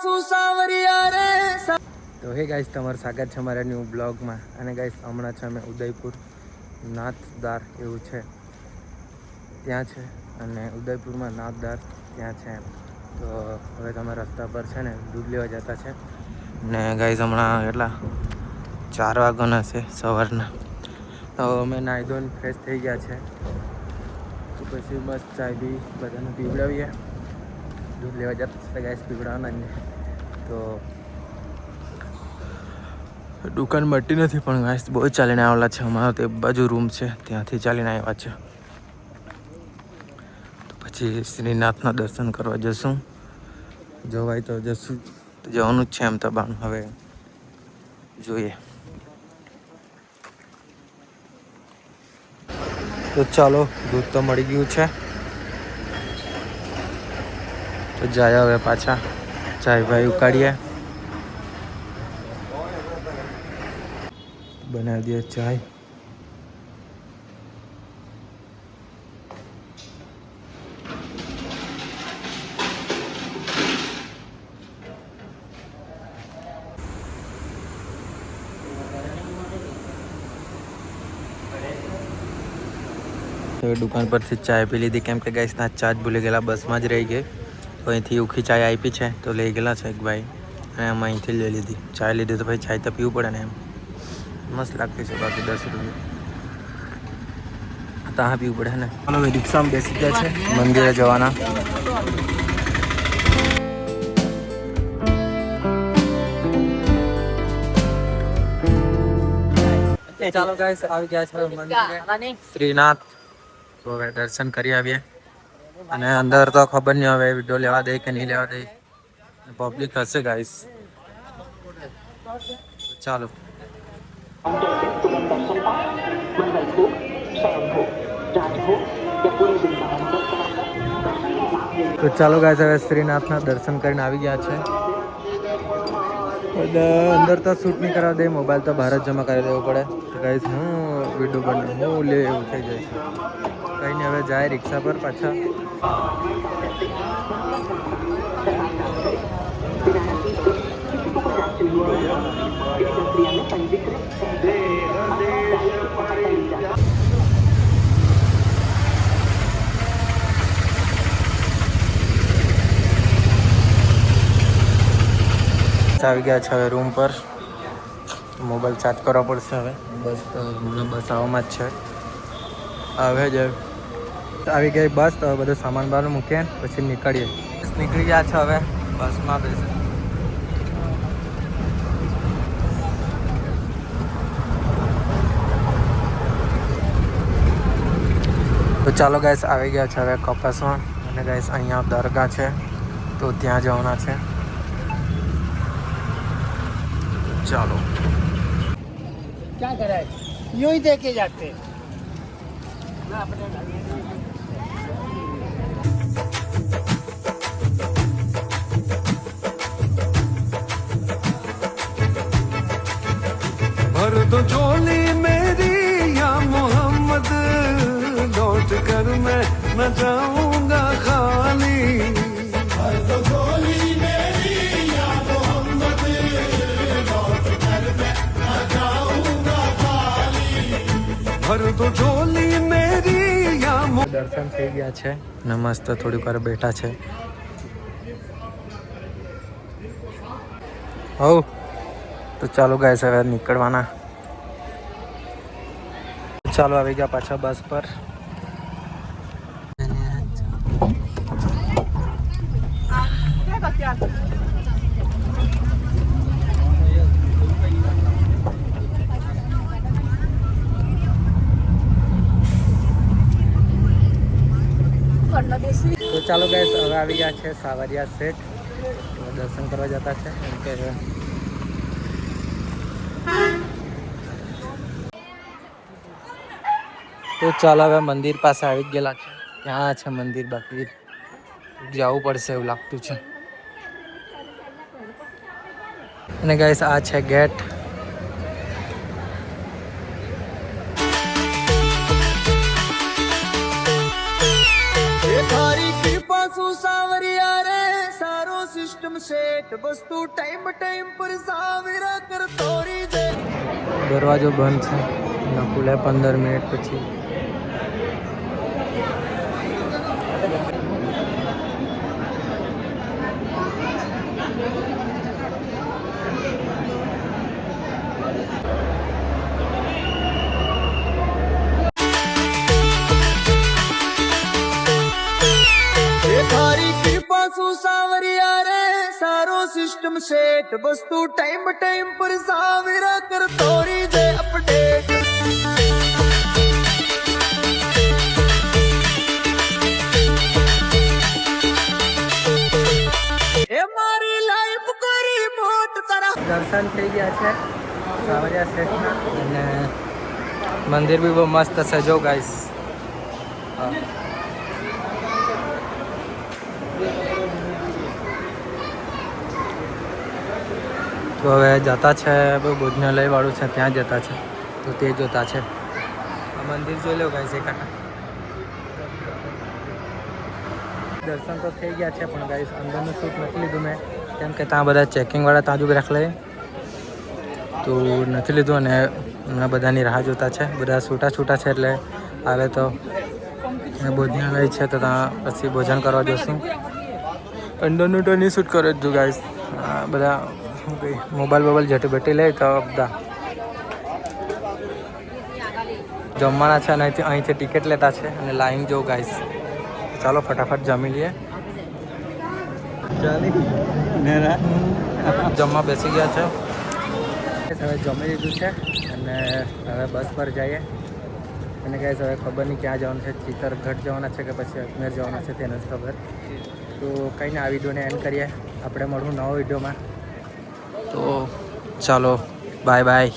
તો હે ગાઈસ, તમારું સ્વાગત છે અમારા ન્યૂ બ્લોગમાં. અને ગાઈસ, હમણાં છે અમે ઉદયપુર નાથદાર એવું છે ત્યાં છે, અને ઉદયપુરમાં નાથદાર ત્યાં છે. તો હવે તમે રસ્તા પર છે ને દૂધ લેવા જતા છે. ને ગાઈસ, હમણાં એટલા 4 વાગ્યાના છે સવારના. તો અમે નાહી ધોઈને ફ્રેશ થઈ ગયા છે. તો પછી મસ્ત ચાય બી બધાને પીવડાવીએ. દૂધ લેવા જતા છે ગાઈસ, પીવડાવવાના જ ને. તો દુકાન મળતી નથી, પણ ગાઈસ બહુ ચાલીને આવેલા છે. અમારો તે બાજુ રૂમ છે, ત્યાંથી ચાલીને આવ્યા છે. તો પછી શ્રીનાથના દર્શન કરવા જશું. જવાય તો જશું, જવાનું જ છે એમ તો બાણ. હવે જોઈએ. તો ચાલો, દૂધ તો મળી ગયું છે. તો જાય હવે પાછા ચાય ભાઈ ઉકાળીએ, બનાવી દઈએ ચાય. તો દુકાન પરથી ચાય પી લીધી, કેમ કે ગાઈસ ના ચા જ ભૂલી ગયેલા, બસમાં જ રહી ગઈ. તો અહીંથી ઉખી ચાય આપી છે, તો લઈ ગયેલા છે એક ભાઈ, અને અમે અહીંથી લઈ લીધી. ચાય લીધી તો ભાઈ ચાય તો પીવું પડે ને એમ. મસ્ત લાગતી છે, બાકી 10 રૂપિયા ત્યાં પીવું પડે ને. હવે રિક્ષામાં બેસી ગયા છે મંદિરે જવાના. ચાલો ગાઈસ, આવી ગયા છે મંદિરે શ્રીનાથ. તો હવે દર્શન કરી આવીએ. અને અંદર તો ખબર નહીં હવે વિડીયો લેવા દે કે નહીં લેવા દે, પબ્લિક હશે ગાઈસ. ચાલો. તો ચાલો ગાઈસ, હવે શ્રીનાથના દર્શન કરીને આવી ગયા છે. અંદર તો શૂટ નહીં કરવા દે, મોબાઈલ તો બહાર જ જમા કરી દેવો પડે. તો ગાઈસ, હું વિડીયો બનાવું, હું લે એવું થઈ જાય છે. કંઈ નહીં, હવે જાય રિક્ષા પર પાછા. આવી ગયા છે હવે રૂમ પર. મોબાઈલ ચાર્જ કરવા પડશે હવે. બસ તો હમણાં બસ આવવામાં જ છે. હવે જ આવી ગઈ બસ. તો બધો સામાન બહાર મૂકીએ, પછી નીકળીએ. નીકળી ગયા છે હવે બસમાં બેસે. તો ચાલો ગાઈસ, આવી ગયા છે હવે કપાસમાં. અને ગાઈસ, અહીંયા દરગાહ છે, તો ત્યાં જવાના છે. ચાલો. क्या कराए, यूं ही देके जाते हैं। भर दो झोली मेरी या मोहम्मद, लौट कर मैं न जाऊंगा खाली। भर दो झोली मेरी या मोहम्मद, लौट कर मैं न जाऊंगा खाली। भर दो झोली मेरी या દર્શન થઈ ગયા છે ને મસ્ત થોડીક વાર બેઠા છે. હવ તો ચાલો ગાઈસ, હવે નીકળવાના. ચાલો, આવી ગયા પાછા બસ પર. તો ચાલો ગાઈસ, હવે આવી ગયા છે સાવરિયા સેટ. દર્શન કરવા જતા છે એમ કે. તો ચાલો, હવે મંદિર પાસે આવી ગયેલા છે. ત્યાં છે મંદિર, બાકી જવું પડશે એવું લાગતું છે. અને ગાઈસ, આ છે ગેટ. थारी कृपा सुसावरिया रे, सारो सिस्टम સિસ્ટમ સેટ વસ્તુ ટાઈમ પર સાવેરા કર તોરી દે. દરવાજો બંધ છે અને ખુલે 15 મિનિટ પછી. તારી કૃપા શું સાવરિયા રે સારો સિસ્ટમ સેટ વસ્તુ ટાઈમ પર સાવેરા કર તોરી દે અપડેટ. એ મારી લાઈફ કરી મોટ તારા. દર્શન થઈ ગયા છે સાવરિયા શેઠના અને મંદિર બી બહુ મસ્ત છે જો ગાઈસ. હા તો હવે જતા છે ભોજનાલય વાળું છે ત્યાં જતા છે તો તે જોતા છે. આ મંદિર જોઈ લો ગાઈસ એક દર્શન તો થઈ ગયા છે પણ ગાઈસ અંદરનું શૂટ નથી લીધું મેં કેમ કે ત્યાં બધા ચેકિંગવાળા તાજુ રાખલે તો નથી લીધું અને હમણાં બધાની રાહ જોતા છે. બધા છૂટા છે એટલે આવે તો ભોજનાલય છે તો ત્યાં પછી ભોજન કરવા જશું. અંદરનું તો નહીં શૂટ કરે જ ગાઈસ. બધા મોબાઈલ જટી લે તો બધા જમવાના છે અને અહીંથી ટિકિટ લેતા છે અને લાઈન જો ગાઈસ. ચાલો ફટાફટ જમી લઈએ. જમવા બેસી ગયા છે હવે જમી લીધું છે અને હવે બસ પર જઈએ અને ગાઈસ હવે ખબર નહીં ક્યાં જવાનું છે. ચિત્તરગઢ જવાના છે કે પછી અજમેર જવાના છે તેને જ ખબર. તો કંઈ ને આ વિડીયોને એન્ડ કરીએ. આપણે મળવું નવો વિડીયોમાં. તો ચાલો બાય બાય.